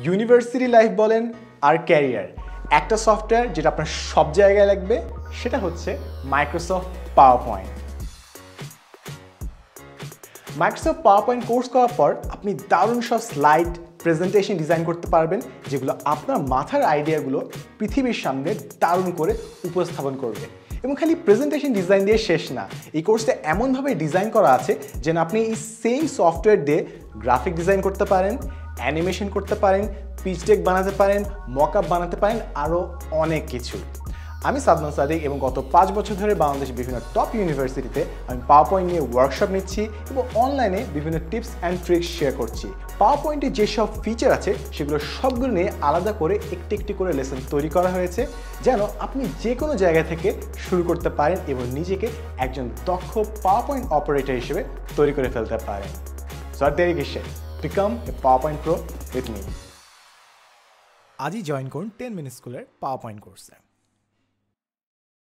University life বলেন আর career, একটা software যেটা আপনার সব জায়গায় লাগবে সেটা হচ্ছে Microsoft PowerPoint. Microsoft PowerPoint course করার পর আপনি দারুণ সব স্লাইড প্রেজেন্টেশন ডিজাইন করতে পারবেন, যেগুলো আপনার মাথার আইডিয়াগুলো পৃথিবীর সামনে দারুণ করে উপস্থাপন করবে। এবং খালি প্রেজেন্টেশন ডিজাইন দিয়ে শেষ না, এই কোর্সটা এমনভাবে ডিজাইন করা আছে যেন আপনি এই সেম সফটওয়্যার দিয়ে গ্রাফিক ডিজাইন করতে পারেন, অ্যানিমেশন করতে পারেন, পিচ ডেক বানাতে পারেন, মকআপ বানাতে পারেন, আরও অনেক কিছু। আমি সাদমান সাদিক এবং গত 5 বছর ধরে বাংলাদেশের বিভিন্ন টপ ইউনিভার্সিটিতে আমি পাওয়ারপয়েন্ট নিয়ে ওয়ার্কশপ নিচ্ছি এবং অনলাইনে বিভিন্ন টিপস অ্যান্ড ট্রিক্স শেয়ার করছি। পাওয়ারপয়েন্টে যেসব ফিচার আছে সেগুলো সবগুলো নিয়ে আলাদা করে একটি একটি করে লেসন তৈরি করা হয়েছে, যেন আপনি যে কোনো জায়গা থেকে শুরু করতে পারেন এবং নিজেকে একজন দক্ষ পাওয়ারপয়েন্ট অপারেটর হিসেবে তৈরি করে ফেলতে পারেন। সো আর দেরি কিসের, become a PowerPoint pro with me. আজই জয়েন করুন 10 মিনিট স্কুলের পাওয়ারপয়েন্ট কোর্সে।